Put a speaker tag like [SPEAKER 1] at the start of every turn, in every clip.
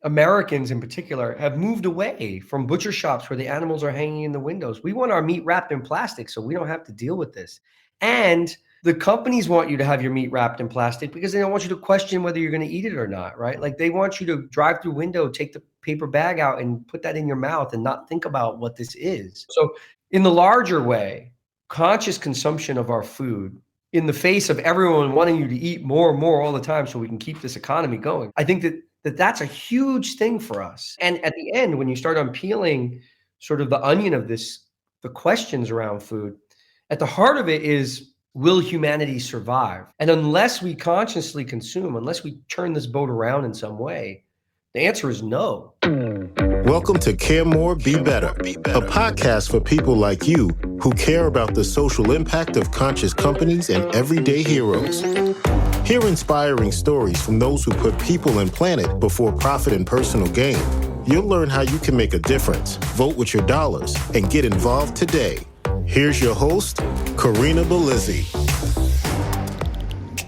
[SPEAKER 1] Americans in particular have moved away from butcher shops where the animals are hanging in the windows. We want our meat wrapped in plastic so we don't have to deal with this. And the companies want you to have your meat wrapped in plastic because they don't want you to question whether you're going to eat it or not, right? Like they want you to drive through window, take the paper bag out and put that in your mouth and not think about what this is. So in the larger way, conscious consumption of our food in the face of everyone wanting you to eat more and more all the time so we can keep this economy going. I think that's a huge thing for us. And at the end, when you start unpeeling sort of the onion of this, the questions around food, at the heart of it is, will humanity survive? And unless we consciously consume, unless we turn this boat around in some way, the answer is no.
[SPEAKER 2] Welcome to Care More, Be Better, a podcast for people like you who care about the social impact of conscious companies and everyday heroes. Hear inspiring stories from those who put people and planet before profit and personal gain. You'll learn how you can make a difference, vote with your dollars, and get involved today. Here's your host, Corinna Bellizzi.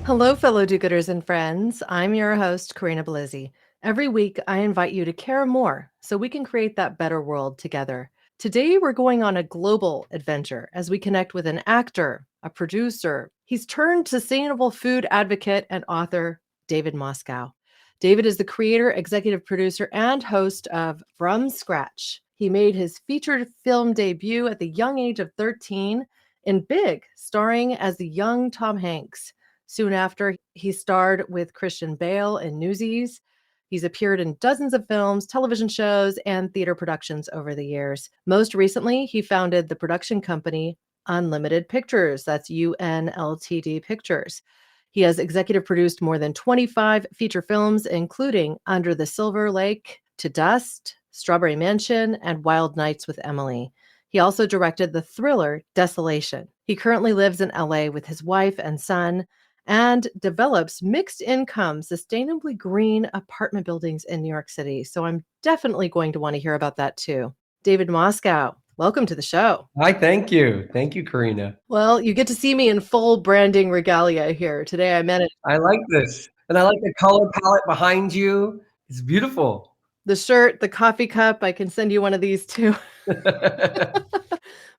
[SPEAKER 3] Hello, fellow do-gooders and friends. I'm your host, Corinna Bellizzi. Every week, I invite you to care more so we can create that better world together. Today, we're going on a global adventure as we connect with an actor, a producer. He's turned sustainable food advocate and author, David Moscow. David is the creator, executive producer, and host of From Scratch. He made his featured film debut at the young age of 13 in Big, starring as the young Tom Hanks. Soon after, he starred with Christian Bale in Newsies. He's appeared in dozens of films, television shows, and theater productions over the years. Most recently, he founded the production company Unlimited Pictures. That's UNLTD Pictures. He has executive produced more than 25 feature films, including Under the Silver Lake, To Dust, Strawberry Mansion, and Wild Nights with Emily. He also directed the thriller Desolation. He currently lives in LA with his wife and son, and develops mixed income, sustainably green apartment buildings in New York City. So I'm definitely going to want to hear about that too. David Moscow, welcome to the show.
[SPEAKER 1] Hi, thank you. Thank you, Corinna.
[SPEAKER 3] Well, you get to see me in full branding regalia here. Today I meant it.
[SPEAKER 1] I like this. And I like the color palette behind you. It's beautiful.
[SPEAKER 3] The shirt, the coffee cup, I can send you one of these too.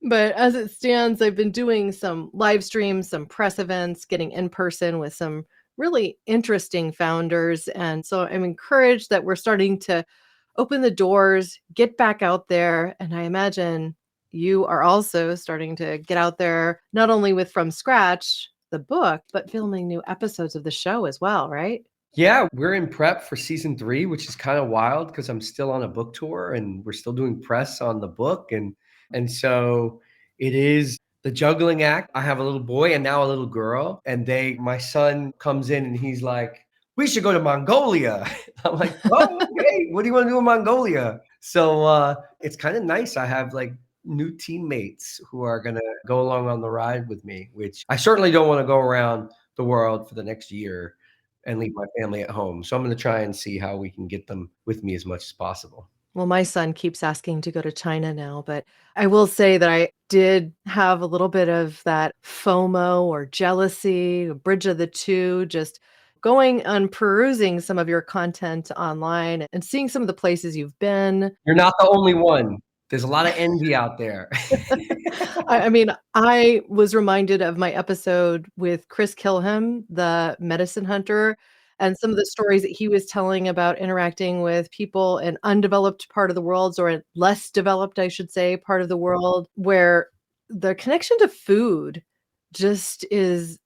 [SPEAKER 3] But as it stands, I've been doing some live streams, some press events, getting in person with some really interesting founders. And so I'm encouraged that we're starting to open the doors, get back out there. And I imagine you are also starting to get out there, not only with From Scratch, the book, but filming new episodes of the show as well, right?
[SPEAKER 1] Yeah, we're in prep for season 3, which is kind of wild because I'm still on a book tour and we're still doing press on the book. And so it is the juggling act. I have a little boy and now a little girl, and my son comes in and he's like, we should go to Mongolia. I'm like, oh, okay. What do you want to do in Mongolia? So it's kind of nice. I have like new teammates who are going to go along on the ride with me, which I certainly don't want to go around the world for the next year and leave my family at home. So I'm going to try and see how we can get them with me as much as possible.
[SPEAKER 3] Well, my son keeps asking to go to China now, but I will say that I did have a little bit of that FOMO or jealousy, a bridge of the two, just going and perusing some of your content online and seeing some of the places you've been.
[SPEAKER 1] You're not the only one. There's a lot of envy out there.
[SPEAKER 3] I mean, I was reminded of my episode with Chris Kilham, the medicine hunter, and some of the stories that he was telling about interacting with people in undeveloped part of the world, or in less developed, I should say, part of the world, where the connection to food just is,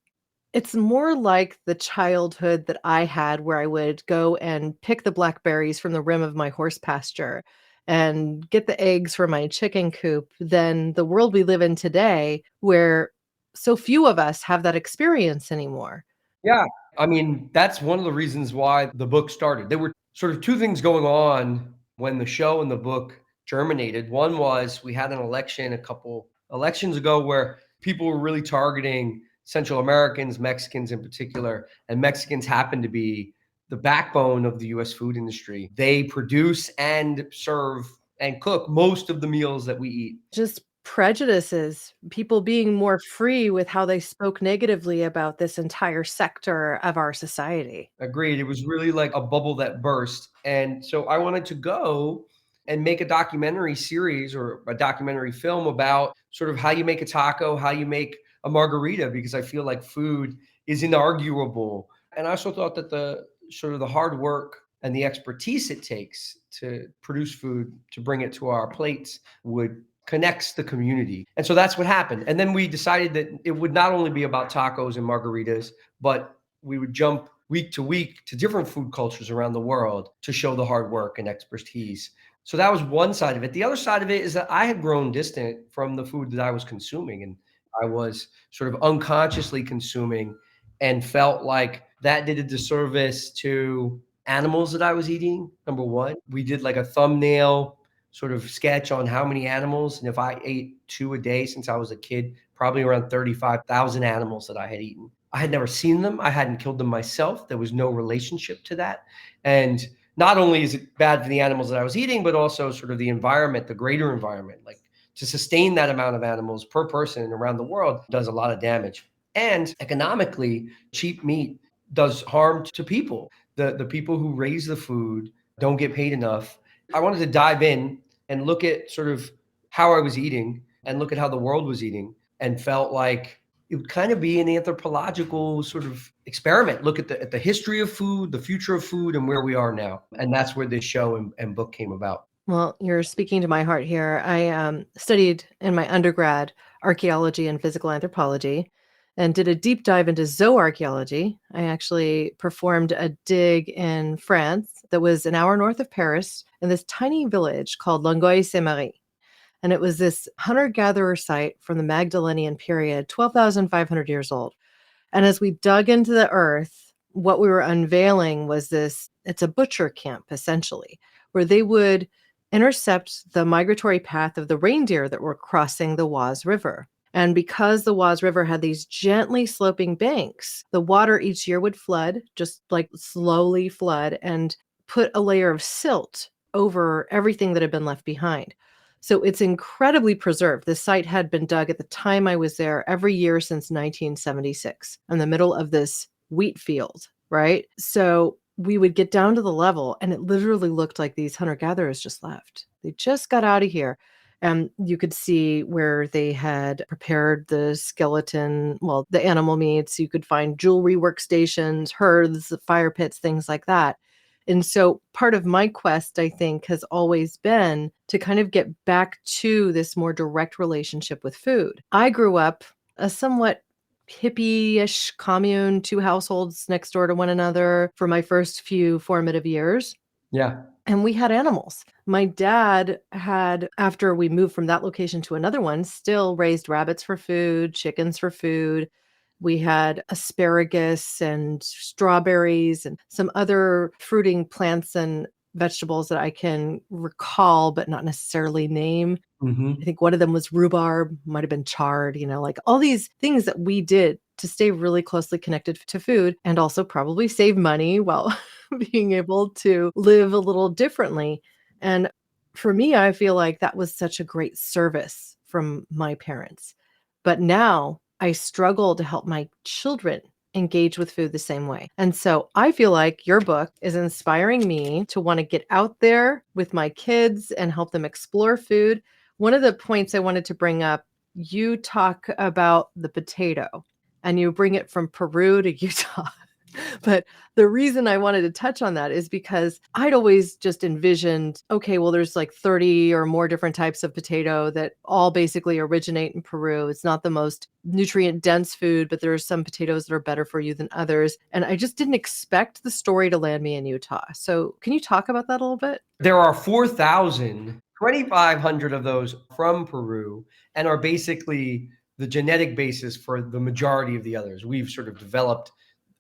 [SPEAKER 3] it's more like the childhood that I had, where I would go and pick the blackberries from the rim of my horse pasture and get the eggs for my chicken coop, than the world we live in today, where so few of us have that experience anymore.
[SPEAKER 1] Yeah. I mean, that's one of the reasons why the book started. There were sort of two things going on when the show and the book germinated. One was we had an election a couple elections ago where people were really targeting Central Americans, Mexicans in particular, and Mexicans happen to be the backbone of the US food industry. They produce and serve and cook most of the meals that we eat.
[SPEAKER 3] Just prejudices, people being more free with how they spoke negatively about this entire sector of our society.
[SPEAKER 1] Agreed. It was really like a bubble that burst. And so I wanted to go and make a documentary series or a documentary film about sort of how you make a taco, how you make a margarita, because I feel like food is inarguable. And I also thought that the sort of the hard work and the expertise it takes to produce food, to bring it to our plates, would connects the community. And so that's what happened. And then we decided that it would not only be about tacos and margaritas, but we would jump week to week to different food cultures around the world to show the hard work and expertise. So that was one side of it. The other side of it is that I had grown distant from the food that I was consuming, and I was sort of unconsciously consuming and felt like that did a disservice to animals that I was eating. Number one, we did like a thumbnail sort of sketch on how many animals. And if I ate 2 a day since I was a kid, probably around 35,000 animals that I had eaten. I had never seen them. I hadn't killed them myself. There was no relationship to that. And not only is it bad for the animals that I was eating, but also sort of the environment, the greater environment. Like, to sustain that amount of animals per person around the world does a lot of damage. And economically, cheap meat does harm to people. The people who raise the food don't get paid enough. I wanted to dive in and look at sort of how I was eating and look at how the world was eating, and felt like it would kind of be an anthropological sort of experiment. Look at the history of food, the future of food, and where we are now. And that's where this show and book came about.
[SPEAKER 3] Well, you're speaking to my heart here. I studied in my undergrad archaeology and physical anthropology and did a deep dive into zooarchaeology. I actually performed a dig in France that was an hour north of Paris in this tiny village called Longueuil-Saint-Marie. And it was this hunter-gatherer site from the Magdalenian period, 12,500 years old. And as we dug into the earth, what we were unveiling was it's a butcher camp, essentially, where they would intercept the migratory path of the reindeer that were crossing the Oise River. And because the Oise River had these gently sloping banks, the water each year would flood, just like slowly flood, and put a layer of silt over everything that had been left behind. So it's incredibly preserved. The site had been dug at the time I was there every year since 1976 in the middle of this wheat field, right? So we would get down to the level and it literally looked like these hunter-gatherers just left. They just got out of here. And you could see where they had prepared the skeleton, well, the animal meats. You could find jewelry workstations, hearths, fire pits, things like that. And so part of my quest, I think, has always been to kind of get back to this more direct relationship with food. I grew up a somewhat hippie-ish commune, 2 households next door to one another for my first few formative years.
[SPEAKER 1] Yeah.
[SPEAKER 3] And we had animals. My dad had, after we moved from that location to another one, still raised rabbits for food, chickens for food. We had asparagus and strawberries and some other fruiting plants and vegetables that I can recall, but not necessarily name. I think one of them was rhubarb, might have been chard, like all these things that we did to stay really closely connected to food and also probably save money while being able to live a little differently. And for me, I feel like that was such a great service from my parents. But now I struggle to help my children engage with food the same way. And so I feel like your book is inspiring me to want to get out there with my kids and help them explore food. One of the points I wanted to bring up, you talk about the potato and you bring it from Peru to Utah. But the reason I wanted to touch on that is because I'd always just envisioned, okay, well, there's like 30 or more different types of potato that all basically originate in Peru. It's not the most nutrient dense food, but there are some potatoes that are better for you than others. And I just didn't expect the story to land me in Utah. So can you talk about that a little bit?
[SPEAKER 1] There are 4,000, 2,500 of those from Peru, and are basically the genetic basis for the majority of the others. We've sort of developed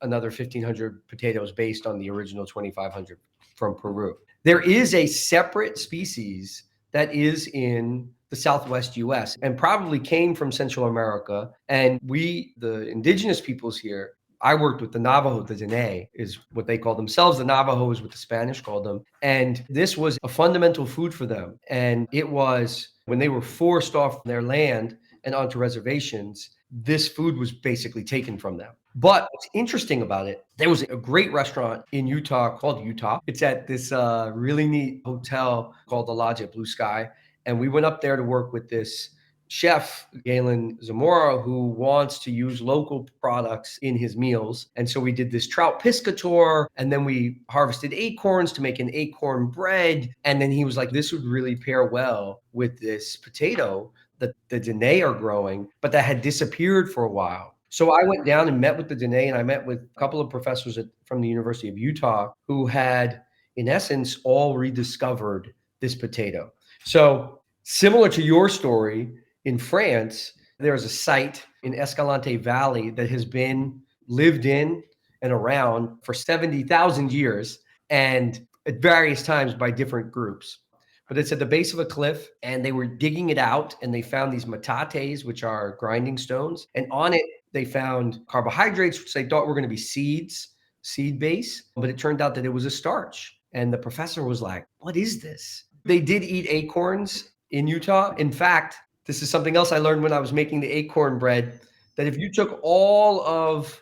[SPEAKER 1] another 1,500 potatoes based on the original 2,500 from Peru. There is a separate species that is in the Southwest US and probably came from Central America. And we, the indigenous peoples here, I worked with the Navajo, the Dene is what they call themselves. The Navajo is what the Spanish called them. And this was a fundamental food for them. And it was when they were forced off their land and onto reservations, this food was basically taken from them. But what's interesting about it, there was a great restaurant in Utah called Utah. It's at this really neat hotel called the Lodge at Blue Sky. And we went up there to work with this chef, Galen Zamora, who wants to use local products in his meals. And so we did this trout piscator, and then we harvested acorns to make an acorn bread. And then he was like, this would really pair well with this potato that the Dene are growing, but that had disappeared for a while. So I went down and met with the Dene, and I met with a couple of professors from the University of Utah who had, in essence, all rediscovered this potato. So similar to your story, in France, there's a site in Escalante Valley that has been lived in and around for 70,000 years, and at various times by different groups. But it's at the base of a cliff, and they were digging it out, and they found these metates, which are grinding stones. And on it, they found carbohydrates, which they thought were going to be seeds, seed base, but it turned out that it was a starch. And the professor was like, what is this? They did eat acorns in Utah. In fact, this is something else I learned when I was making the acorn bread, that if you took all of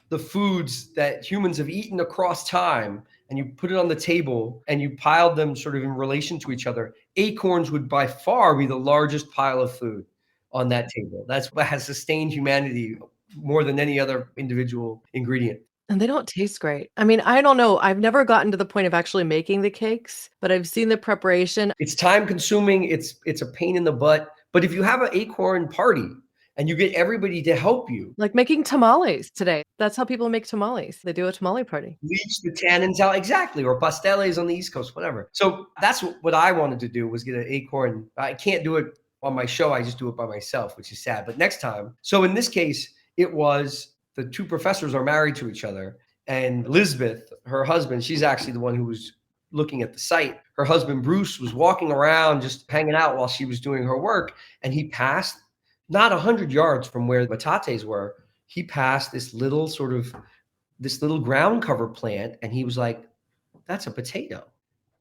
[SPEAKER 1] the foods that humans have eaten across time and you put it on the table and you piled them sort of in relation to each other, acorns would by far be the largest pile of food on that table. That's what has sustained humanity more than any other individual ingredient.
[SPEAKER 3] And they don't taste great. I mean, I don't know. I've never gotten to the point of actually making the cakes, but I've seen the preparation.
[SPEAKER 1] It's time consuming. It's a pain in the butt. But if you have an acorn party and you get everybody to help you,
[SPEAKER 3] Like making tamales today. That's how people make tamales. They do a tamale party.
[SPEAKER 1] leach the tannins out, exactly, or pasteles on the East Coast, whatever. So that's what I wanted to do, was get an acorn. I can't do it on my show. I just do it by myself, which is sad. But next time. So in this case, it was the two professors are married to each other. And Elizabeth, her husband, she's actually the one who was looking at the site. Her husband, Bruce, was walking around just hanging out while she was doing her work. And he passed, not 100 yards from where the metates were, he passed this little ground cover plant. And he was like, that's a potato.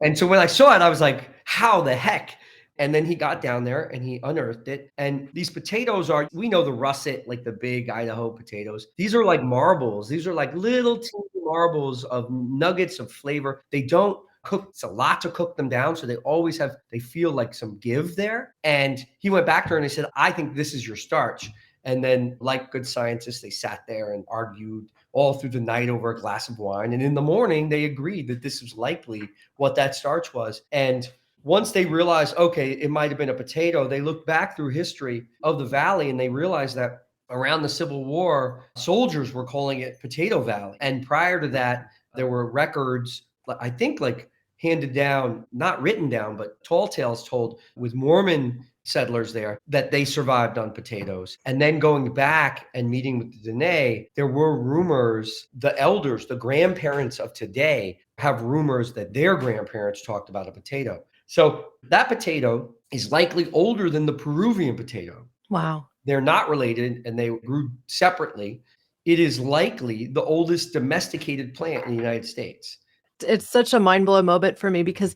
[SPEAKER 1] And so when I saw it, I was like, how the heck? And then he got down there and he unearthed it. And these potatoes are, we know the russet, like the big Idaho potatoes. These are like marbles. These are like little teeny marbles of nuggets of flavor. They don't cook. It's a lot to cook them down. So they feel like some give there. And he went back to her and he said, I think this is your starch. And then, like good scientists, they sat there and argued all through the night over a glass of wine. And in the morning, they agreed that this was likely what that starch was. And once they realized, okay, it might have been a potato, they looked back through history of the valley and they realized that around the Civil War, soldiers were calling it Potato Valley. And prior to that, there were records, I think like handed down, not written down, but tall tales told with Mormon settlers there that they survived on potatoes. And then going back and meeting with the Dene, there were rumors, the elders, the grandparents of today have rumors that their grandparents talked about a potato. So that potato is likely older than the Peruvian potato.
[SPEAKER 3] Wow.
[SPEAKER 1] They're not related and they grew separately. It is likely the oldest domesticated plant in the United States.
[SPEAKER 3] It's such a mind-blowing moment for me because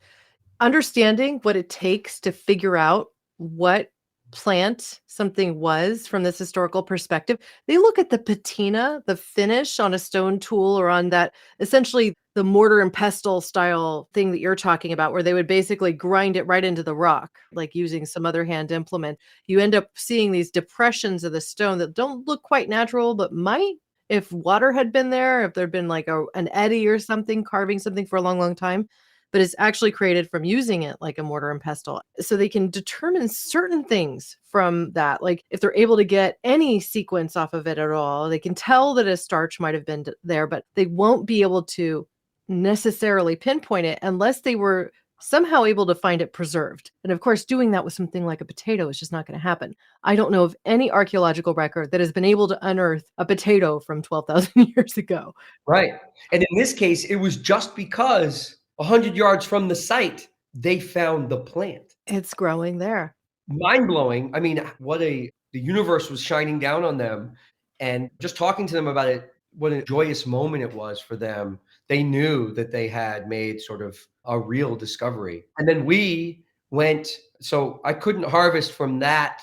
[SPEAKER 3] understanding what it takes to figure out what plant something was from this historical perspective, they look at the patina, the finish on a stone tool or on that, essentially the mortar and pestle style thing that you're talking about, where they would basically grind it right into the rock, like using some other hand implement. You end up seeing these depressions of the stone that don't look quite natural, but might, if water had been there, if there'd been like an eddy or something, carving something for a long, long time, but it's actually created from using it like a mortar and pestle. So they can determine certain things from that. Like if they're able to get any sequence off of it at all, they can tell that a starch might have been there, but they won't be able to necessarily pinpoint it unless they were somehow able to find it preserved. And of course, doing that with something like a potato is just not going to happen. I don't know of any archaeological record that has been able to unearth a potato from 12,000 years ago.
[SPEAKER 1] Right. And in this case, it was just because 100 yards from the site, they found the plant.
[SPEAKER 3] It's growing there.
[SPEAKER 1] Mind blowing. I mean, the universe was shining down on them, and just talking to them about it what a joyous moment it was for them. They knew that they had made sort of a real discovery. And then we went, so I couldn't harvest from that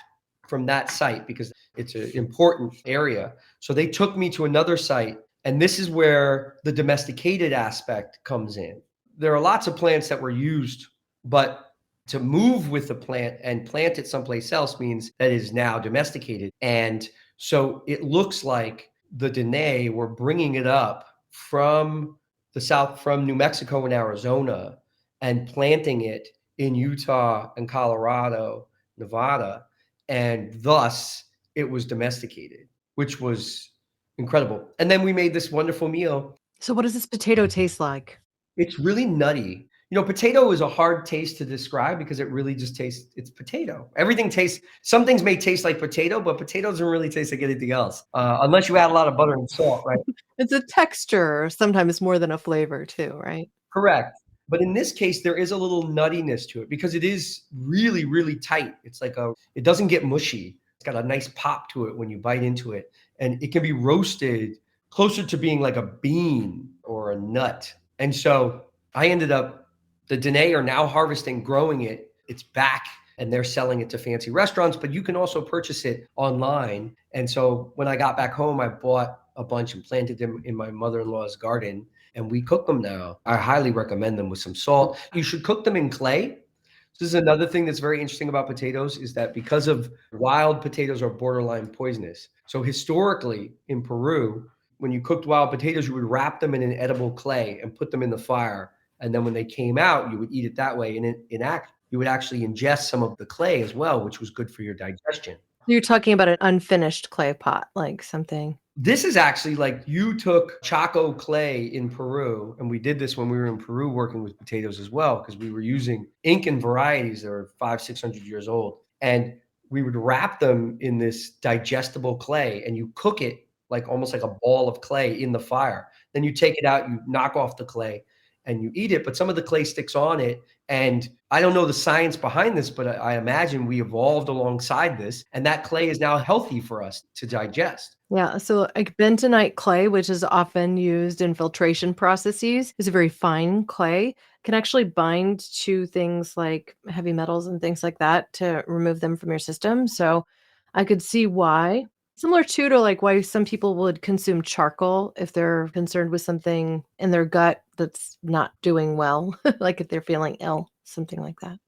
[SPEAKER 1] site because it's an important area. So they took me to another site, and this is where the domesticated aspect comes in. There are lots of plants that were used, but to move with the plant and plant it someplace else means that it is now domesticated. And so it looks like the Dene were bringing it up from the south, from New Mexico and Arizona, and planting it in Utah and Colorado, Nevada, and thus it was domesticated, which was incredible. And then we made this wonderful meal.
[SPEAKER 3] So what does this potato taste like?
[SPEAKER 1] It's really nutty. Potato is a hard taste to describe because it really just tastes, it's potato. Everything tastes, some things may taste like potato, but potato doesn't really taste like anything else, unless you add a lot of butter and salt, right?
[SPEAKER 3] It's a texture, sometimes more than a flavor too, right?
[SPEAKER 1] Correct. But in this case, there is a little nuttiness to it because it is really, really tight. It doesn't get mushy. It's got a nice pop to it when you bite into it. And it can be roasted closer to being like a bean or a nut. And so I ended up, the Dene are now harvesting, growing it. It's back and they're selling it to fancy restaurants, but you can also purchase it online. And so when I got back home, I bought a bunch and planted them in my mother-in-law's garden, and we cook them now. I highly recommend them with some salt. You should cook them in clay. This is another thing that's very interesting about potatoes, is that because of wild potatoes are borderline poisonous. So historically in Peru, when you cooked wild potatoes, you would wrap them in an edible clay and put them in the fire. And then when they came out, you would eat it that way. And you would actually ingest some of the clay as well, which was good for your digestion.
[SPEAKER 3] You're talking about an unfinished clay pot, like something.
[SPEAKER 1] This is actually like you took Chaco clay in Peru, and we did this when we were in Peru working with potatoes as well, because we were using Incan varieties that are 500-600 years old. And we would wrap them in this digestible clay, and you cook it like almost like a ball of clay in the fire. Then you take it out, you knock off the clay, and you eat it, but some of the clay sticks on it. And I don't know the science behind this, but I imagine we evolved alongside this, and that clay is now healthy for us to digest.
[SPEAKER 3] Yeah, so like bentonite clay, which is often used in filtration processes, is a very fine clay, can actually bind to things like heavy metals and things like that to remove them from your system. So I could see why. Similar to like why some people would consume charcoal if they're concerned with something in their gut that's not doing well, like if they're feeling ill, something like that.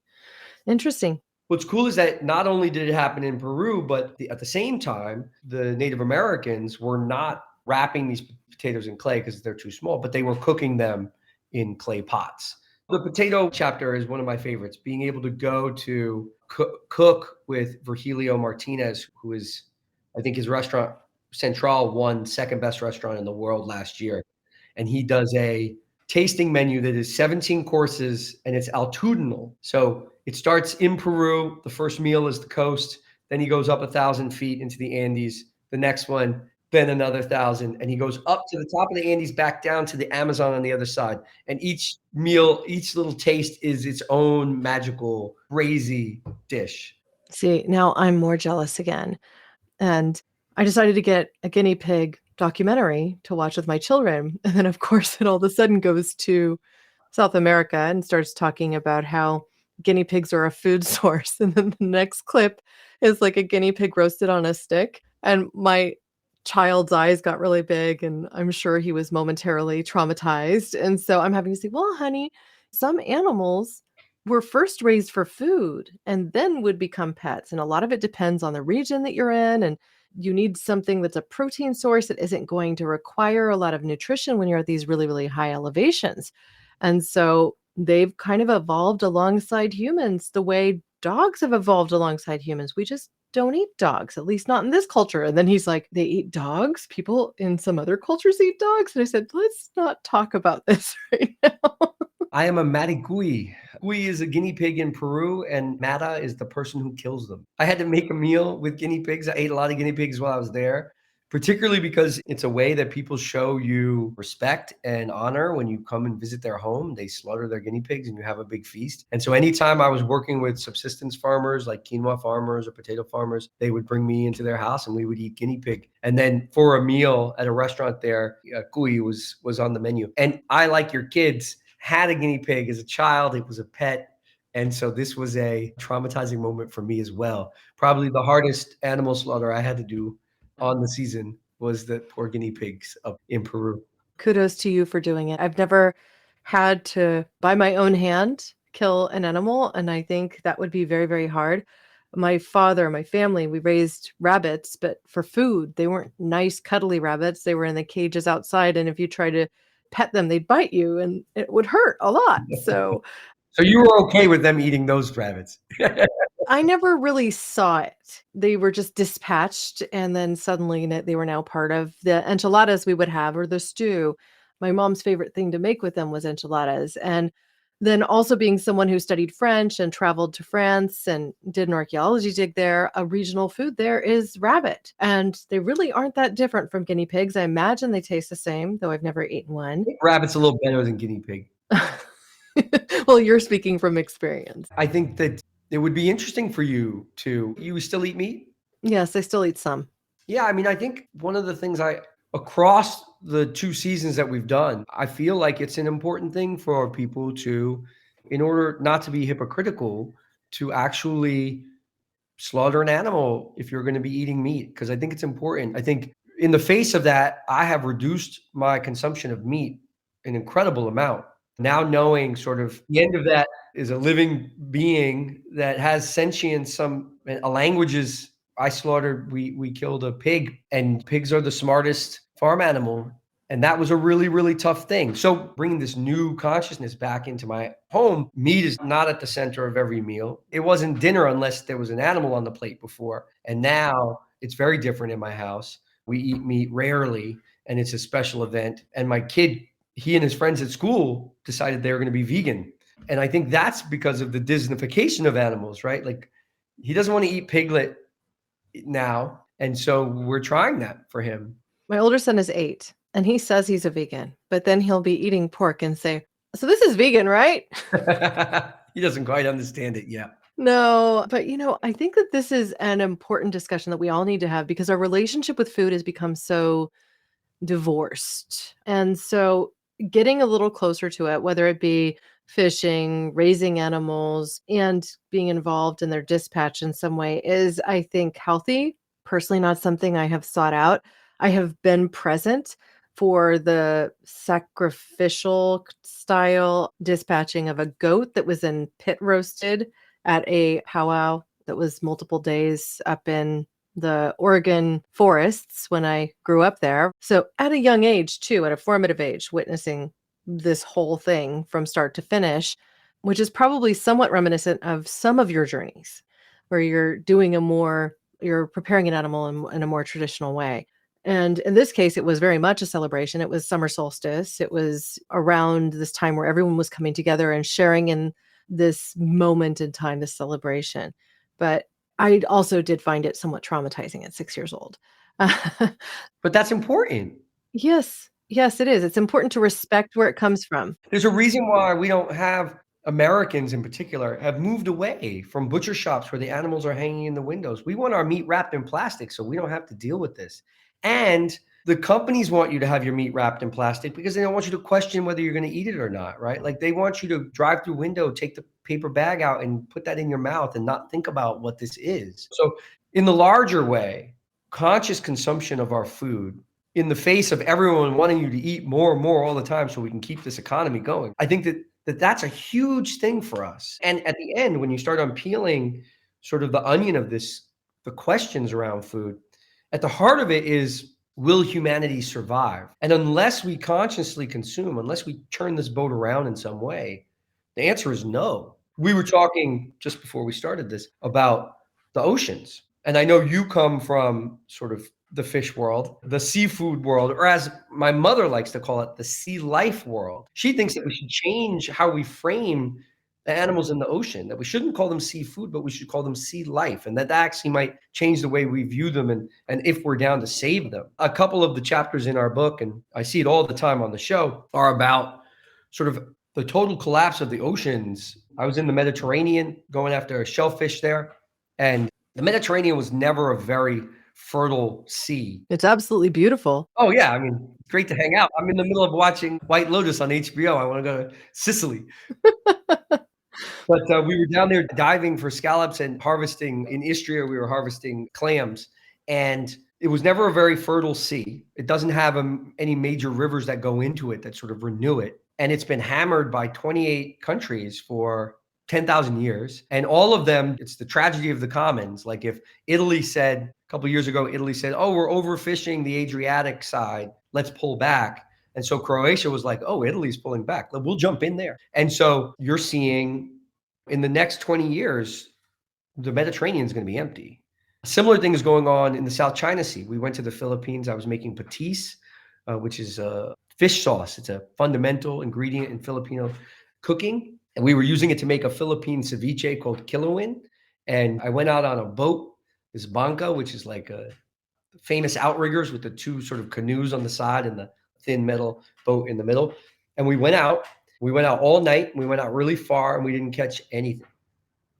[SPEAKER 3] Interesting.
[SPEAKER 1] What's cool is that not only did it happen in Peru, but at the same time, the Native Americans were not wrapping these potatoes in clay because they're too small, but they were cooking them in clay pots. The potato chapter is one of my favorites. Being able to go to cook with Virgilio Martinez, who is, I think his restaurant Central won second best restaurant in the world last year. And he does a tasting menu that is 17 courses, and it's altitudinal. So it starts in Peru. The first meal is the coast. Then he goes up 1,000 feet into the Andes. The next one, then another 1,000. And he goes up to the top of the Andes, back down to the Amazon on the other side. And each meal, each little taste is its own magical, crazy dish.
[SPEAKER 3] See, now I'm more jealous again. And I decided to get a guinea pig documentary to watch with my children. And then, of course, it all of a sudden goes to South America and starts talking about how guinea pigs are a food source. And then the next clip is like a guinea pig roasted on a stick. And my child's eyes got really big, and I'm sure he was momentarily traumatized. And so I'm having to say, well, honey, some animals were first raised for food and then would become pets. And a lot of it depends on the region that you're in. And you need something that's a protein source that isn't going to require a lot of nutrition when you're at these really, really high elevations. And so they've kind of evolved alongside humans the way dogs have evolved alongside humans. We just don't eat dogs, at least not in this culture. And then he's like, they eat dogs? People in some other cultures eat dogs? And I said, let's not talk about this right now.
[SPEAKER 1] I am a maricui. Cui is a guinea pig in Peru, and mata is the person who kills them. I had to make a meal with guinea pigs. I ate a lot of guinea pigs while I was there, particularly because it's a way that people show you respect and honor when you come and visit their home. They slaughter their guinea pigs and you have a big feast. And so anytime I was working with subsistence farmers like quinoa farmers or potato farmers, they would bring me into their house and we would eat guinea pig. And then for a meal at a restaurant there, cuy was on the menu. And I, like your kids, had a guinea pig as a child. It was a pet. And so this was a traumatizing moment for me as well. Probably the hardest animal slaughter I had to do on the season was the poor guinea pigs up in Peru.
[SPEAKER 3] Kudos to you for doing it. I've never had to, by my own hand, kill an animal, and I think that would be very, very hard. My father, my family, we raised rabbits, but for food. They weren't nice, cuddly rabbits. They were in the cages outside, and if you try to pet them, they'd bite you, and it would hurt a lot. So
[SPEAKER 1] So you were okay with them eating those rabbits?
[SPEAKER 3] I never really saw it. They were just dispatched, and then suddenly they were now part of the enchiladas we would have, or the stew. My mom's favorite thing to make with them was enchiladas. And then also being someone who studied French and traveled to France and did an archaeology dig there, a regional food there is rabbit. And they really aren't that different from guinea pigs. I imagine they taste the same, though I've never eaten one.
[SPEAKER 1] Rabbit's a little better than guinea pig.
[SPEAKER 3] Well, you're speaking from experience.
[SPEAKER 1] I think that it would be interesting for you still eat meat?
[SPEAKER 3] Yes, I still eat some.
[SPEAKER 1] Yeah, I mean, I think one of the things across the 2 seasons that we've done, I feel like it's an important thing for people to, in order not to be hypocritical, to actually slaughter an animal if you're going to be eating meat, because I think it's important. I think in the face of that, I have reduced my consumption of meat an incredible amount. Now knowing sort of the end of that is a living being that has sentience, a language. We killed a pig, and pigs are the smartest farm animal. And that was a really, really tough thing. So bringing this new consciousness back into my home, meat is not at the center of every meal. It wasn't dinner unless there was an animal on the plate before. And now it's very different in my house. We eat meat rarely, and it's a special event. And my kid, he and his friends at school decided they were going to be vegan. And I think that's because of the Disneyfication of animals, right? Like, he doesn't want to eat piglet now. And so we're trying that for him.
[SPEAKER 3] My older son is 8, and he says he's a vegan, but then he'll be eating pork and say, "So this is vegan, right?"
[SPEAKER 1] He doesn't quite understand it yet.
[SPEAKER 3] No, but I think that this is an important discussion that we all need to have, because our relationship with food has become so divorced. And so getting a little closer to it, whether it be fishing, raising animals, and being involved in their dispatch in some way, is, I think, healthy. Personally, not something I have sought out. I have been present for the sacrificial style dispatching of a goat that was in pit roasted at a powwow that was multiple days up in the Oregon forests when I grew up there. So at a young age too, at a formative age, witnessing this whole thing from start to finish, which is probably somewhat reminiscent of some of your journeys where you're preparing an animal in a more traditional way. And in this case, it was very much a celebration. It was summer solstice. It was around this time where everyone was coming together and sharing in this moment in time, this celebration. But I also did find it somewhat traumatizing at 6 years old.
[SPEAKER 1] But that's important.
[SPEAKER 3] Yes, it is. It's important to respect where it comes from.
[SPEAKER 1] There's a reason why we don't have, Americans in particular, have moved away from butcher shops where the animals are hanging in the windows. We want our meat wrapped in plastic so we don't have to deal with this. And the companies want you to have your meat wrapped in plastic because they don't want you to question whether you're going to eat it or not, right? Like, they want you to drive through window, take the paper bag out and put that in your mouth and not think about what this is. So in the larger way, conscious consumption of our food in the face of everyone wanting you to eat more and more all the time so we can keep this economy going, I think that's a huge thing for us. And at the end, when you start unpeeling sort of the onion of this, the questions around food, at the heart of it is, will humanity survive? And unless we consciously consume, unless we turn this boat around in some way, the answer is no. We were talking just before we started this about the oceans. And I know you come from sort of the fish world, the seafood world, or as my mother likes to call it, the sea life world. She thinks that we should change how we frame the animals in the ocean, that we shouldn't call them seafood, but we should call them sea life. And that actually might change the way we view them and if we're down to save them. A couple of the chapters in our book, and I see it all the time on the show, are about sort of the total collapse of the oceans. I was in the Mediterranean going after shellfish there, and the Mediterranean was never a very fertile sea.
[SPEAKER 3] It's absolutely beautiful.
[SPEAKER 1] Oh yeah, I mean, it's great to hang out. I'm in the middle of watching White Lotus on HBO. I want to go to Sicily. But we were down there diving for scallops and harvesting in Istria. We were harvesting clams, and it was never a very fertile sea. It doesn't have any major rivers that go into it that sort of renew it. And it's been hammered by 28 countries for 10,000 years. And all of them, it's the tragedy of the commons. Like if Italy said, a couple of years ago, Italy said, oh, we're overfishing the Adriatic side, let's pull back. And so Croatia was like, oh, Italy's pulling back, we'll jump in there. And so you're seeing in the next 20 years, the Mediterranean is going to be empty. A similar thing is going on in the South China Sea. We went to the Philippines. I was making patis, which is a fish sauce. It's a fundamental ingredient in Filipino cooking. And we were using it to make a Philippine ceviche called kilawin. And I went out on a boat, this banca, which is like a famous outriggers with the two sort of canoes on the side and the thin metal boat in the middle. And we went out all night. We went out really far and we didn't catch anything.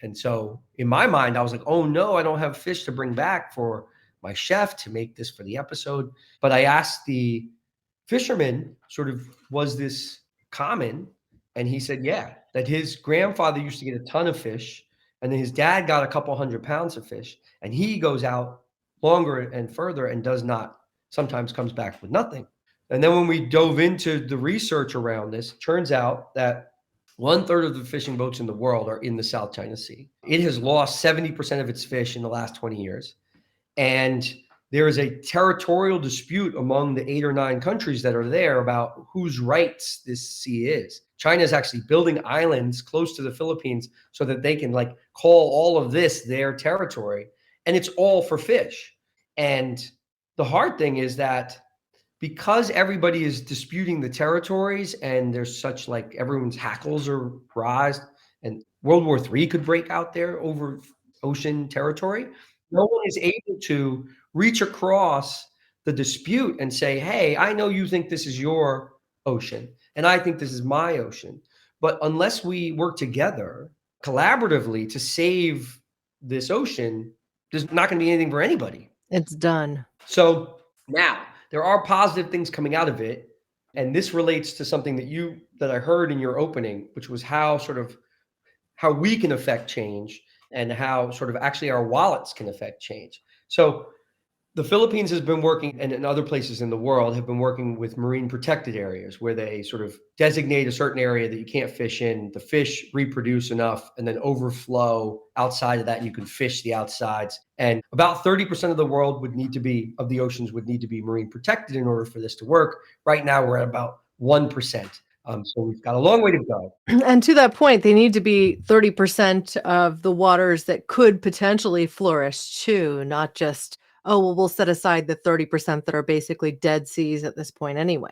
[SPEAKER 1] And so in my mind, I was like, oh no, I don't have fish to bring back for my chef to make this for the episode. But I asked the fisherman, sort of, was this common? And he said, yeah, that his grandfather used to get a ton of fish. And then his dad got a couple 100 pounds of fish. And he goes out longer and further and sometimes comes back with nothing. And then when we dove into the research around this, it turns out that 1/3 of the fishing boats in the world are in the South China Sea. It has lost 70% of its fish in the last 20 years. And there is a territorial dispute among the 8 or 9 countries that are there about whose rights this sea is. China is actually building islands close to the Philippines so that they can call all of this their territory. And it's all for fish. And the hard thing is that because everybody is disputing the territories and there's such everyone's hackles are raised and World War III could break out there over ocean territory, no one is able to reach across the dispute and say, hey, I know you think this is your ocean and I think this is my ocean. But unless we work together collaboratively to save this ocean, there's not going to be anything for anybody.
[SPEAKER 3] It's done.
[SPEAKER 1] So now there are positive things coming out of it. And this relates to something that I heard in your opening, which was how we can affect change and how sort of actually our wallets can affect change. So the Philippines has been working, and in other places in the world have been working with marine protected areas where they sort of designate a certain area that you can't fish in. The fish reproduce enough and then overflow outside of that, and you can fish the outsides. And about 30% of the oceans would need to be marine protected in order for this to work. Right now, we're at about 1%. So we've got a long way to go.
[SPEAKER 3] And to that point, they need to be 30% of the waters that could potentially flourish too, not just, oh, well, we'll set aside the 30% that are basically dead seas at this point anyway.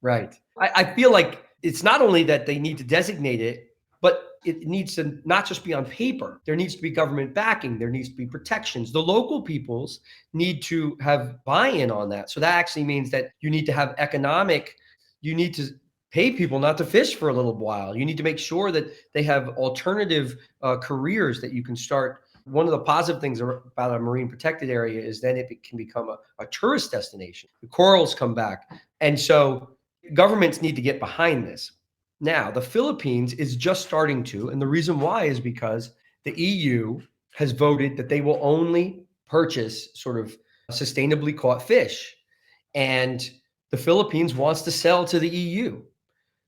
[SPEAKER 1] Right. I feel like it's not only that they need to designate it, but it needs to not just be on paper. There needs to be government backing. There needs to be protections. The local peoples need to have buy-in on that. So that actually means that you need to have you need to pay people not to fish for a little while. You need to make sure that they have alternative careers that you can start. One of the positive things about a marine protected area is then it can become a tourist destination. The corals come back. And so governments need to get behind this. Now, the Philippines is just starting to, and the reason why is because the EU has voted that they will only purchase sort of sustainably caught fish. And the Philippines wants to sell to the EU.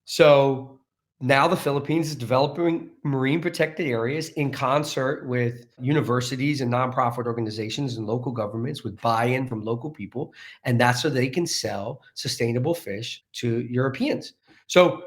[SPEAKER 1] So now the Philippines is developing marine protected areas in concert with universities and nonprofit organizations and local governments with buy-in from local people. And that's so they can sell sustainable fish to Europeans. So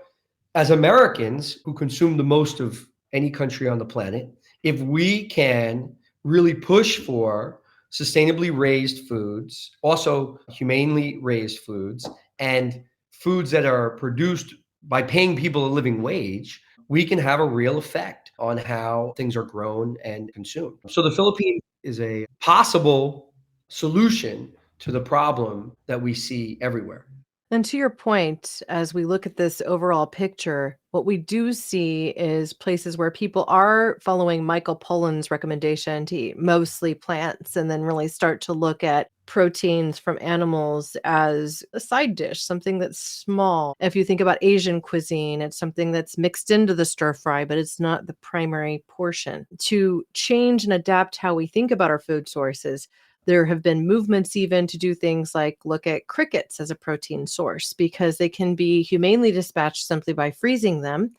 [SPEAKER 1] as Americans who consume the most of any country on the planet, if we can really push for sustainably raised foods, also humanely raised foods, and foods that are produced by paying people a living wage, we can have a real effect on how things are grown and consumed. So the Philippines is a possible solution to the problem that we see everywhere.
[SPEAKER 3] And to your point, as we look at this overall picture, what we do see is places where people are following Michael Pollan's recommendation to eat mostly plants and then really start to look at proteins from animals as a side dish, something that's small. If you think about Asian cuisine, it's something that's mixed into the stir fry, but it's not the primary portion. To change and adapt how we think about our food sources, there have been movements even to do things like look at crickets as a protein source because they can be humanely dispatched simply by freezing them.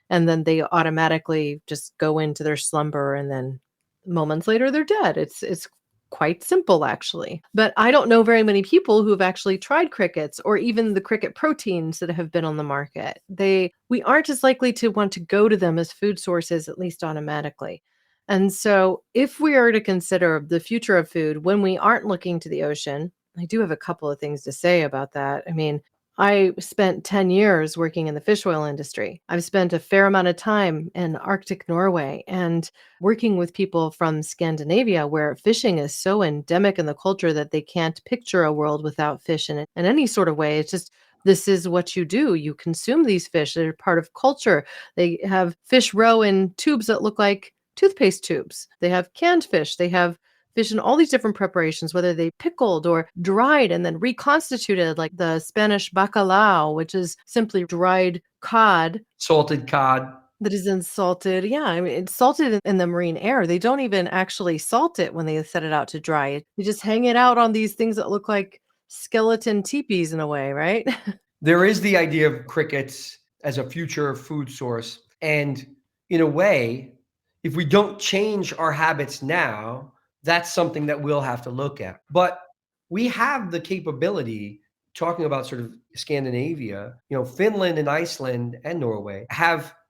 [SPEAKER 3] And then they automatically just go into their slumber and then moments later they're dead. It's quite simple actually. But I don't know very many people who've actually tried crickets or even the cricket proteins that have been on the market. We aren't as likely to want to go to them as food sources, at least automatically. And so, if we are to consider the future of food when we aren't looking to the ocean, I do have a couple of things to say about that. I mean, I spent 10 years working in the fish oil industry. I've spent a fair amount of time in Arctic Norway and working with people from Scandinavia, where fishing is so endemic in the culture that they can't picture a world without fish in it in any sort of way. It's just this is what you do. You consume these fish. They're part of culture. They have fish roe in tubes that look like toothpaste tubes. They have canned fish. They have fish in all these different preparations, whether they pickled or dried and then reconstituted, like the Spanish bacalao, which is simply dried cod
[SPEAKER 1] Salted cod.
[SPEAKER 3] that is then salted. Yeah, I mean, it's salted in the marine air. They don't even actually salt it when they set it out to dry it. They just hang it out on these things that look like skeleton teepees in a way, right?
[SPEAKER 1] There is the idea of crickets as a future food source. And in a way, if we don't change our habits now, that's something that we'll have to look at. But we have the capability, talking about sort of Scandinavia, Finland and Iceland and Norway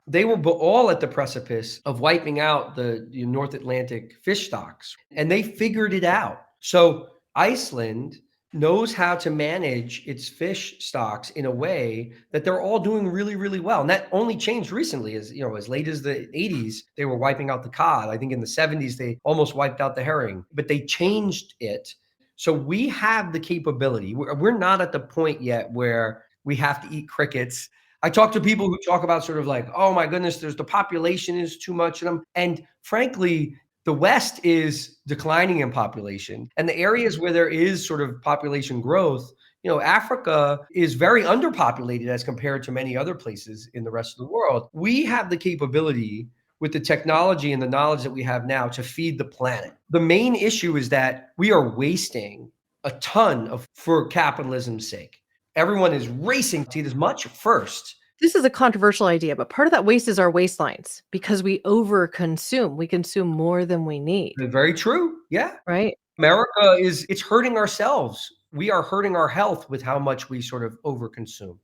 [SPEAKER 1] they were all at the precipice of wiping out the North Atlantic fish stocks, and they figured it out. So Iceland knows how to manage its fish stocks in a way that they're all doing really, really well. And that only changed recently, as late as the 80s, they were wiping out the cod. I think in the 70s, they almost wiped out the herring, but they changed it. So we have the capability. We're not at the point yet where we have to eat crickets. I talk to people who talk about sort of like, oh my goodness, the population is too much. And frankly, the West is declining in population, and the areas where there is sort of population growth, Africa is very underpopulated as compared to many other places in the rest of the world. We have the capability with the technology and the knowledge that we have now to feed the planet. The main issue is that we are wasting a ton for capitalism's sake. Everyone is racing to eat as much first.
[SPEAKER 3] This is a controversial idea, but part of that waste is our waistlines because we overconsume. We consume more than we need,
[SPEAKER 1] Very true. Yeah.
[SPEAKER 3] right?
[SPEAKER 1] America it's hurting ourselves. We are hurting our health with how much we sort of overconsume.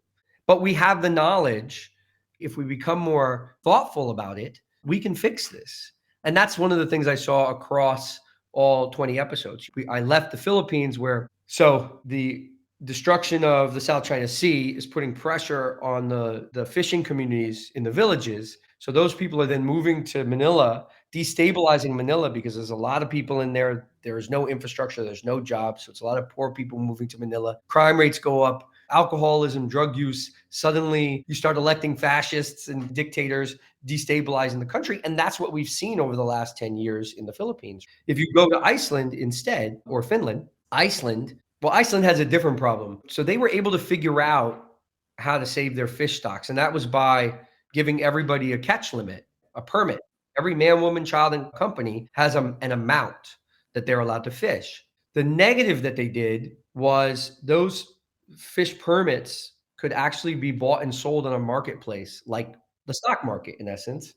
[SPEAKER 1] But we have the knowledge. If we become more thoughtful about it, we can fix this. And that's one of the things I saw across all 20 episodes. I left the Philippines so the destruction of the South China Sea is putting pressure on the fishing communities in the villages. So those people are then moving to Manila, destabilizing Manila because there's a lot of people in there. There's no infrastructure. There's no jobs. So it's a lot of poor people moving to Manila. Crime rates go up. Alcoholism, drug use. Suddenly you start electing fascists and dictators, destabilizing the country. And that's what we've seen over the last 10 years in the Philippines. If you go to Iceland instead, or Finland, Iceland has a different problem. So they were able to figure out how to save their fish stocks. And that was by giving everybody a catch limit, a permit. Every man, woman, child, and company has an amount that they're allowed to fish. The negative that they did was those fish permits could actually be bought and sold in a marketplace, like the stock market, in essence,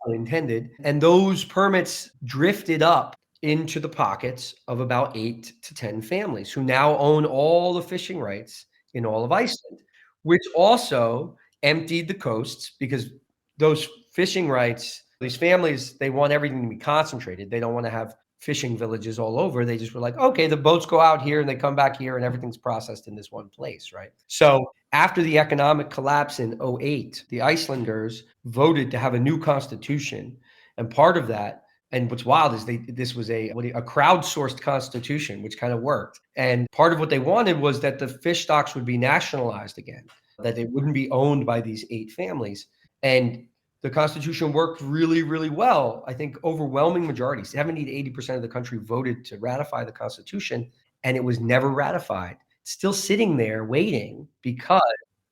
[SPEAKER 1] pun intended. And those permits drifted up into the pockets of about 8 to 10 families who now own all the fishing rights in all of Iceland, which also emptied the coasts because those fishing rights, these families, they want everything to be concentrated. They don't want to have fishing villages all over. They just were like, okay, the boats go out here and they come back here and everything's processed in this one place, right? So after the economic collapse in '08, the Icelanders voted to have a new constitution. And part of that, and what's wild is this was a crowdsourced constitution, which kind of worked. And part of what they wanted was that the fish stocks would be nationalized again, that they wouldn't be owned by these 8 families. And the Constitution worked really, really well. I think overwhelming majority, 70 to 80% of the country voted to ratify the Constitution, and it was never ratified. It's still sitting there waiting because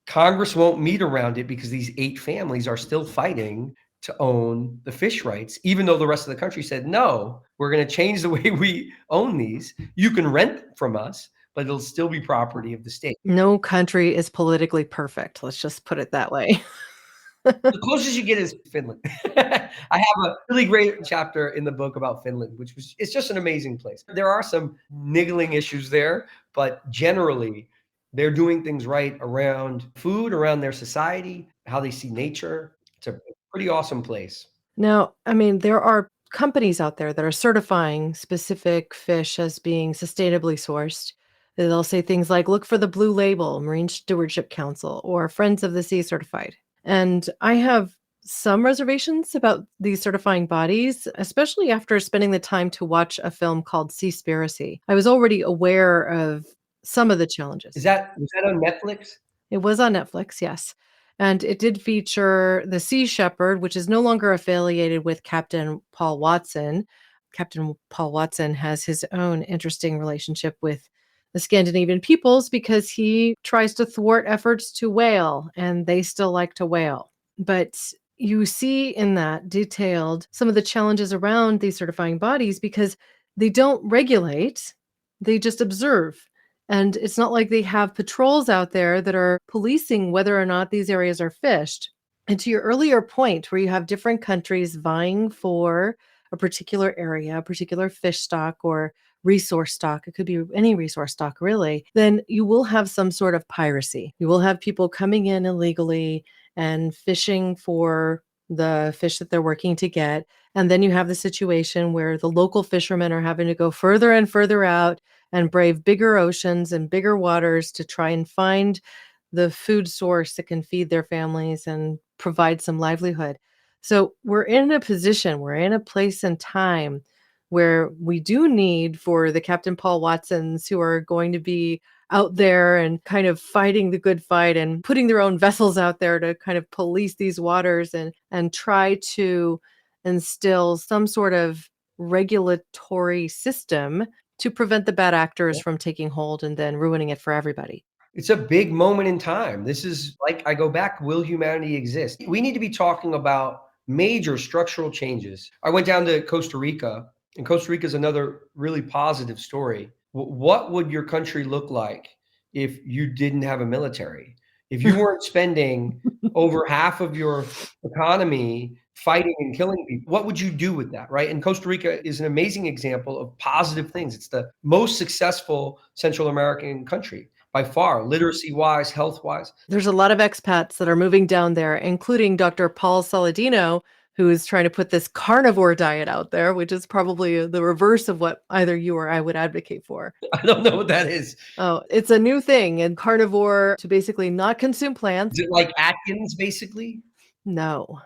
[SPEAKER 1] Congress won't meet around it because these 8 families are still fighting to own the fish rights, even though the rest of the country said, no, we're going to change the way we own these. You can rent from us, but it'll still be property of the state.
[SPEAKER 3] No country is politically perfect. Let's just put it that way.
[SPEAKER 1] The closest you get is Finland. I have a really great chapter in the book about Finland, it's just an amazing place. There are some niggling issues there, but generally they're doing things right around food, around their society, how they see nature. It's a pretty awesome place.
[SPEAKER 3] Now, I mean, there are companies out there that are certifying specific fish as being sustainably sourced. They'll say things like, look for the blue label, Marine Stewardship Council, or Friends of the Sea certified. And I have some reservations about these certifying bodies, especially after spending the time to watch a film called Seaspiracy. I was already aware of some of the challenges.
[SPEAKER 1] Was that on Netflix?
[SPEAKER 3] It was on Netflix, yes. And it did feature the Sea Shepherd, which is no longer affiliated with Captain Paul Watson. Captain Paul Watson has his own interesting relationship with the Scandinavian peoples because he tries to thwart efforts to whale, and they still like to whale. But you see in that detailed some of the challenges around these certifying bodies because they don't regulate, they just observe. And it's not like they have patrols out there that are policing whether or not these areas are fished. And to your earlier point, where you have different countries vying for a particular area, a particular fish stock or resource stock, it could be any resource stock really, then you will have some sort of piracy. You will have people coming in illegally and fishing for the fish that they're working to get. And then you have the situation where the local fishermen are having to go further and further out and brave bigger oceans and bigger waters to try and find the food source that can feed their families and provide some livelihood. So we're in a position, we're in a place and time where we do need for the Captain Paul Watsons who are going to be out there and kind of fighting the good fight and putting their own vessels out there to kind of police these waters and try to instill some sort of regulatory system to prevent the bad actors from taking hold and then ruining it for everybody.
[SPEAKER 1] It's a big moment in time. This is like, I go back, will humanity exist? We need to be talking about major structural changes. I went down to Costa Rica, and Costa Rica is another really positive story. What would your country look like if you didn't have a military? If you weren't spending over half of your economy fighting and killing people, what would you do with that, right? And Costa Rica is an amazing example of positive things. It's the most successful Central American country by far, literacy-wise, health-wise.
[SPEAKER 3] There's a lot of expats that are moving down there, including Dr. Paul Saladino, who is trying to put this carnivore diet out there, which is probably the reverse of what either you or I would advocate for.
[SPEAKER 1] I don't know what that is.
[SPEAKER 3] Oh, it's a new thing, and carnivore to basically not consume plants.
[SPEAKER 1] Is it like Atkins, basically?
[SPEAKER 3] No,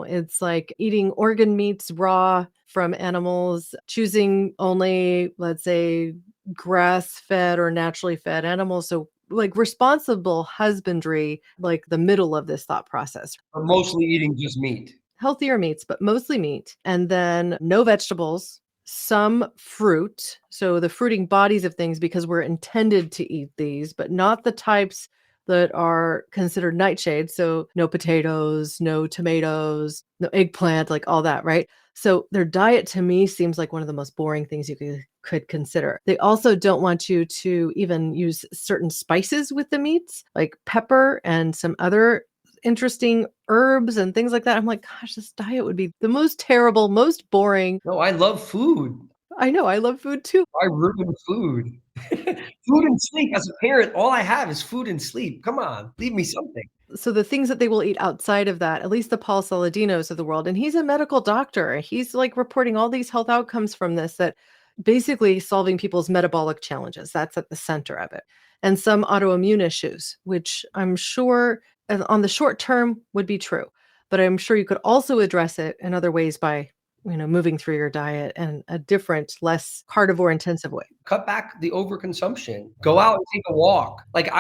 [SPEAKER 3] it's like eating organ meats raw from animals, choosing only, let's say, grass-fed or naturally fed animals. So like responsible husbandry, like the middle of this thought process.
[SPEAKER 1] But mostly eating just meat.
[SPEAKER 3] Healthier meats, but mostly meat. And then no vegetables, some fruit. So the fruiting bodies of things, because we're intended to eat these, but not the types that are considered nightshades. So no potatoes, no tomatoes, no eggplant, like all that, right? So their diet to me seems like one of the most boring things you could consider. They also don't want you to even use certain spices with the meats, like pepper and some other interesting herbs and things like that. I'm like, gosh, this diet would be the most terrible, most boring.
[SPEAKER 1] No, I love food.
[SPEAKER 3] I know. I love food too.
[SPEAKER 1] I ruin food. Food and sleep. As a parent, all I have is food and sleep. Come on, leave me something.
[SPEAKER 3] So the things that they will eat outside of that, at least the Paul Saladinos of the world, and he's a medical doctor. He's like reporting all these health outcomes from this that basically solving people's metabolic challenges. That's at the center of it. And some autoimmune issues, which I'm sure on the short term would be true. But I'm sure you could also address it in other ways by, moving through your diet and a different, less carnivore intensive way.
[SPEAKER 1] Cut back the overconsumption. Go out and take a walk. Like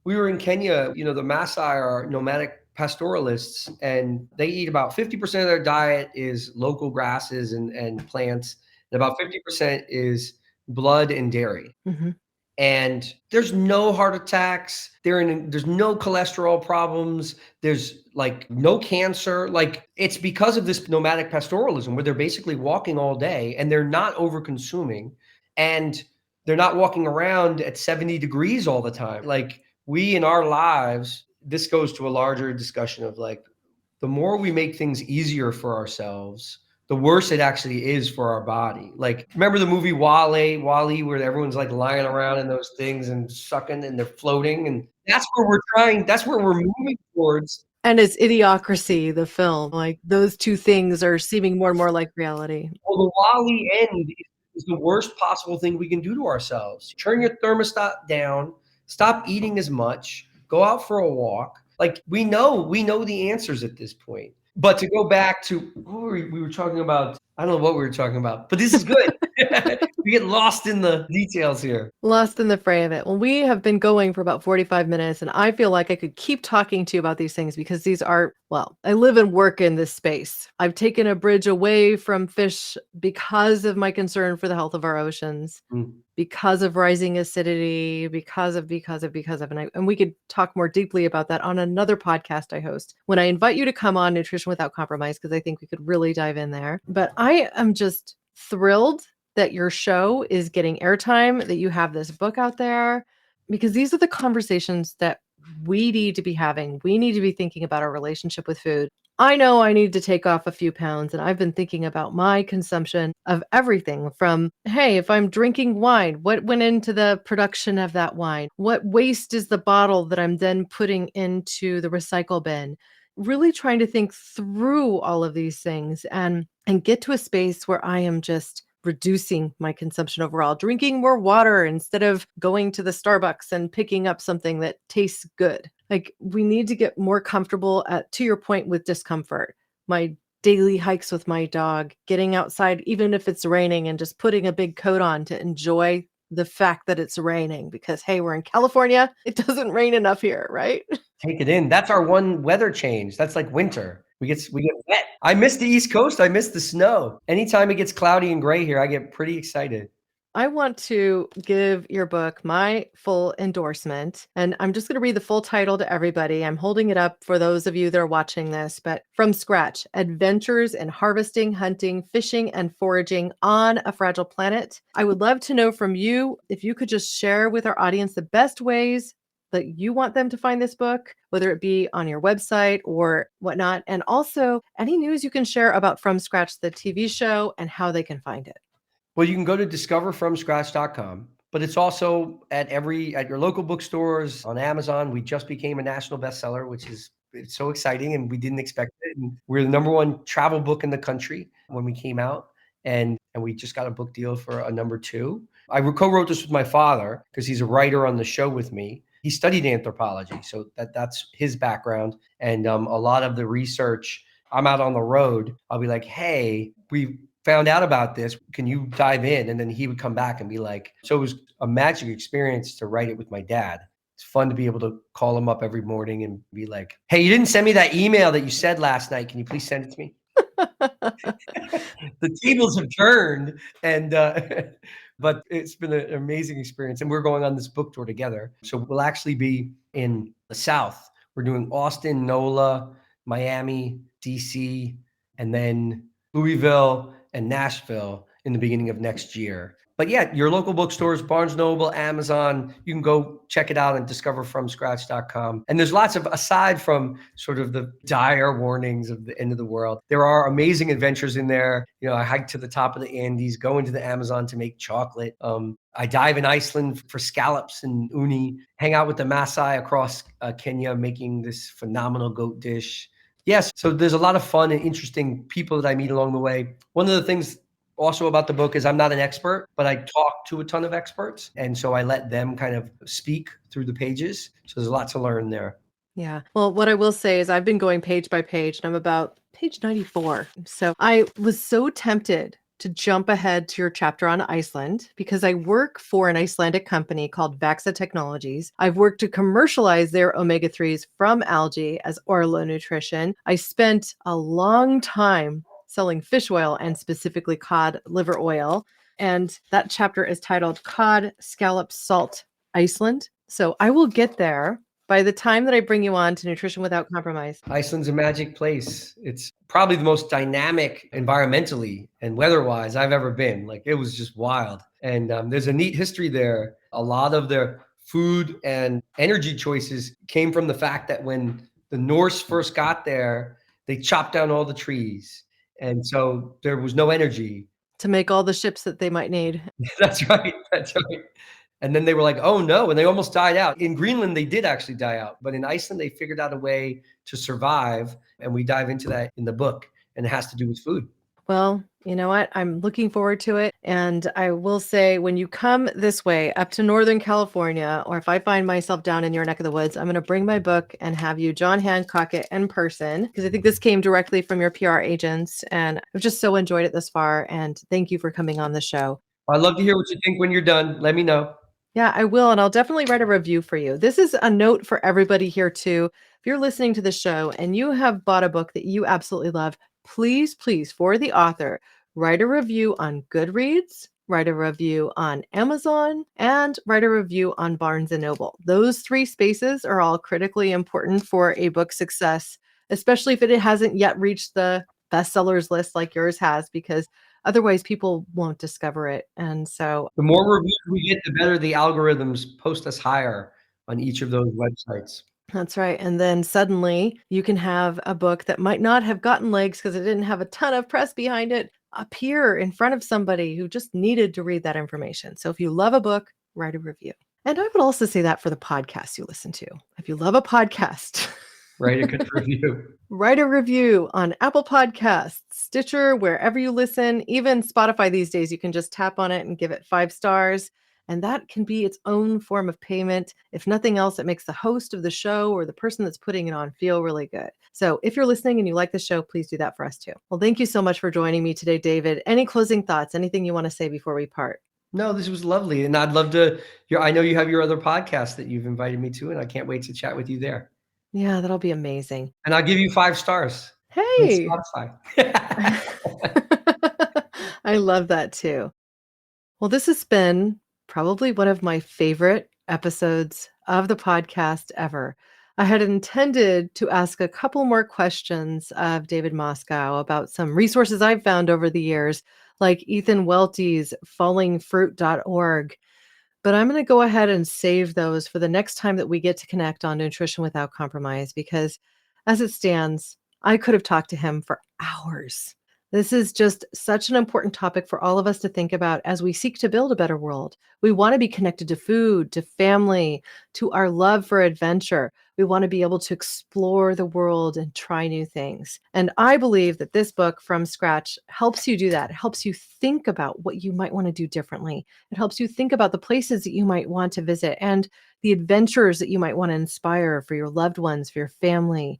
[SPEAKER 1] we were in Kenya, the Maasai are nomadic pastoralists, and they eat about 50% of their diet is local grasses and plants, and about 50% is blood and dairy.
[SPEAKER 3] Mhm.
[SPEAKER 1] And there's no heart attacks. There's no cholesterol problems. There's like no cancer. Like it's because of this nomadic pastoralism where they're basically walking all day and they're not over consuming and they're not walking around at 70 degrees all the time. Like we in our lives, this goes to a larger discussion of like the more we make things easier for ourselves, the worse it actually is for our body. Like, remember the movie Wall-E, where everyone's like lying around in those things and sucking and they're floating? And that's where we're moving towards.
[SPEAKER 3] And it's Idiocracy, the film. Like those two things are seeming more and more like reality.
[SPEAKER 1] Well, the Wall-E end is the worst possible thing we can do to ourselves. Turn your thermostat down, stop eating as much, go out for a walk. Like we know the answers at this point. But to go back to what we were talking about, I don't know what we were talking about, but this is good. We get lost in the details here.
[SPEAKER 3] Lost in the fray of it. Well, we have been going for about 45 minutes, and I feel like I could keep talking to you about these things because these are, well, I live and work in this space. I've taken a bridge away from fish because of my concern for the health of our oceans, because of rising acidity, because of, and we could talk more deeply about that on another podcast I host when I invite you to come on Nutrition Without Compromise, because I think we could really dive in there. But I am just thrilled that your show is getting airtime, that you have this book out there, because these are the conversations that we need to be having. We need to be thinking about our relationship with food. I know I need to take off a few pounds, and I've been thinking about my consumption of everything from, hey, if I'm drinking wine, what went into the production of that wine? What waste is the bottle that I'm then putting into the recycle bin? Really trying to think through all of these things and get to a space where I am just reducing my consumption overall, drinking more water instead of going to the Starbucks and picking up something that tastes good. Like we need to get more comfortable to your point, with discomfort. My daily hikes with my dog, getting outside, even if it's raining, and just putting a big coat on to enjoy the fact that it's raining because, hey, we're in California. It doesn't rain enough here, right?
[SPEAKER 1] Take it in. That's our one weather change. That's like winter. We get wet. I miss the East Coast. I miss the snow. Anytime it gets cloudy and gray here, I get pretty excited.
[SPEAKER 3] I want to give your book my full endorsement, and I'm just going to read the full title to everybody. I'm holding it up for those of you that are watching this, but From Scratch, Adventures in Harvesting, Hunting, Fishing, and Foraging on a Fragile Planet. I would love to know from you if you could just share with our audience the best ways that you want them to find this book, whether it be on your website or whatnot, and also any news you can share about From Scratch, the TV show, and how they can find it.
[SPEAKER 1] Well, you can go to discoverfromscratch.com, but it's also at your local bookstores, on Amazon. We just became a national bestseller, which it's so exciting, and we didn't expect it. And we're the number one travel book in the country when we came out, and we just got a book deal for a number 2. I co-wrote this with my father because he's a writer on the show with me. He studied anthropology, so that's his background, and a lot of the research. I'm out on the road. I'll be like, hey, we found out about this. Can you dive in? And then he would come back and be like, so it was a magic experience to write it with my dad. It's fun to be able to call him up every morning and be like, hey, you didn't send me that email that you said last night. Can you please send it to me? The tables have turned, and but it's been an amazing experience. And we're going on this book tour together. So we'll actually be in the South. We're doing Austin, NOLA, Miami, DC, and then Louisville and Nashville in the beginning of next year. But yeah, your local bookstores, Barnes Noble, Amazon, you can go check it out and discoverfromscratch.com. And there's lots of, aside from sort of the dire warnings of the end of the world, there are amazing adventures in there. I hike to the top of the Andes, go into the Amazon to make chocolate. I dive in Iceland for scallops and uni, hang out with the Maasai across Kenya, making this phenomenal goat dish. Yes, so there's a lot of fun and interesting people that I meet along the way. One of the things also about the book is I'm not an expert, but I talk to a ton of experts. And so I let them kind of speak through the pages. So there's a lot to learn there.
[SPEAKER 3] Yeah. Well, what I will say is I've been going page by page and I'm about page 94. So I was so tempted to jump ahead to your chapter on Iceland because I work for an Icelandic company called Vaxa Technologies. I've worked to commercialize their omega-3s from algae as Orla Nutrition. I spent a long time selling fish oil and specifically cod liver oil. And that chapter is titled Cod Scallop Salt Iceland. So I will get there by the time that I bring you on to Nutrition Without Compromise.
[SPEAKER 1] Iceland's a magic place. It's probably the most dynamic environmentally and weather-wise I've ever been. Like, it was just wild. And there's a neat history there. A lot of their food and energy choices came from the fact that when the Norse first got there, they chopped down all the trees. And so there was no energy.
[SPEAKER 3] To make all the ships that they might need.
[SPEAKER 1] That's right. That's right. And then they were like, oh no, and they almost died out. In Greenland, they did actually die out. But in Iceland, they figured out a way to survive. And we dive into that in the book. And it has to do with food.
[SPEAKER 3] Well, you know what? I'm looking forward to it. And I will say, when you come this way up to Northern California, or if I find myself down in your neck of the woods, I'm going to bring my book and have you John Hancock it in person, because I think this came directly from your PR agents. And I've just so enjoyed it thus far. And thank you for coming on the show.
[SPEAKER 1] I'd love to hear what you think when you're done. Let me know.
[SPEAKER 3] Yeah, I will. And I'll definitely write a review for you. This is a note for everybody here too. If you're listening to the show and you have bought a book that you absolutely love, please, for the author, write a review on Goodreads, write a review on Amazon, and write a review on Barnes & Noble. Those 3 spaces are all critically important for a book success, especially if it hasn't yet reached the bestsellers list like yours has, because otherwise people won't discover it. And so
[SPEAKER 1] the more reviews we get, the better the algorithms post us higher on each of those websites.
[SPEAKER 3] That's right. And then suddenly you can have a book that might not have gotten legs because it didn't have a ton of press behind it appear in front of somebody who just needed to read that information. So if you love a book, write a review. And I would also say that for the podcast you listen to. If you love a podcast,
[SPEAKER 1] write a good review.
[SPEAKER 3] Write a review on Apple Podcasts, Stitcher, wherever you listen. Even Spotify these days, you can just tap on it and give it 5 stars. And that can be its own form of payment. If nothing else, it makes the host of the show or the person that's putting it on feel really good. So if you're listening and you like the show, please do that for us too. Well, thank you so much for joining me today, David. Any closing thoughts? Anything you want to say before we part?
[SPEAKER 1] No, this was lovely. And I'd love to, I know you have your other podcast that you've invited me to, and I can't wait to chat with you there.
[SPEAKER 3] Yeah, that'll be amazing.
[SPEAKER 1] And I'll give you 5 stars.
[SPEAKER 3] Hey.
[SPEAKER 1] On Spotify.
[SPEAKER 3] I love that too. Well, this has been probably one of my favorite episodes of the podcast ever. I had intended to ask a couple more questions of David Moscow about some resources I've found over the years, like Ethan Welty's fallingfruit.org. But I'm going to go ahead and save those for the next time that we get to connect on Nutrition Without Compromise, because as it stands, I could have talked to him for hours. This is just such an important topic for all of us to think about as we seek to build a better world. We want to be connected to food, to family, to our love for adventure. We want to be able to explore the world and try new things. And I believe that this book, From Scratch, helps you do that. It helps you think about what you might want to do differently. It helps you think about the places that you might want to visit and the adventures that you might want to inspire for your loved ones, for your family,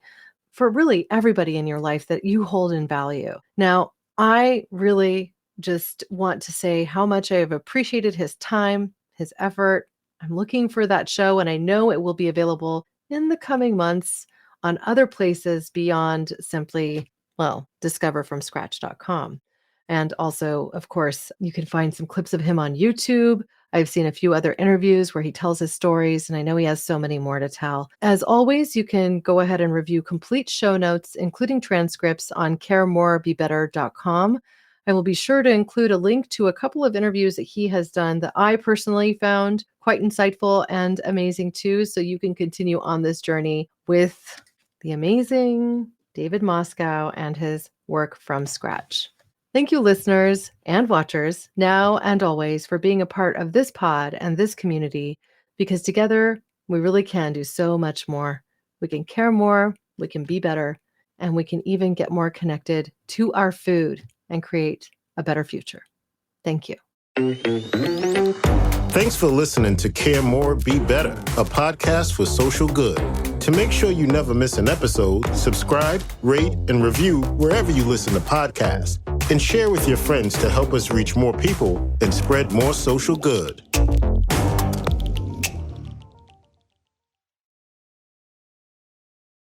[SPEAKER 3] for really everybody in your life that you hold in value. Now, I really just want to say how much I have appreciated his time, his effort. I'm looking for that show, and I know it will be available in the coming months on other places beyond simply, discoverfromscratch.com. And also, of course, you can find some clips of him on YouTube. I've seen a few other interviews where he tells his stories, and I know he has so many more to tell. As always, you can go ahead and review complete show notes, including transcripts, on caremorebebetter.com. I will be sure to include a link to a couple of interviews that he has done that I personally found quite insightful and amazing too, so you can continue on this journey with the amazing David Moscow and his work from scratch. Thank you, listeners and watchers, now and always, for being a part of this pod and this community, because together we really can do so much more. We can care more, we can be better, and we can even get more connected to our food and create a better future. Thank you.
[SPEAKER 2] Thanks for listening to Care More, Be Better, a podcast for social good. To make sure you never miss an episode, subscribe, rate, and review wherever you listen to podcasts, and share with your friends to help us reach more people and spread more social good.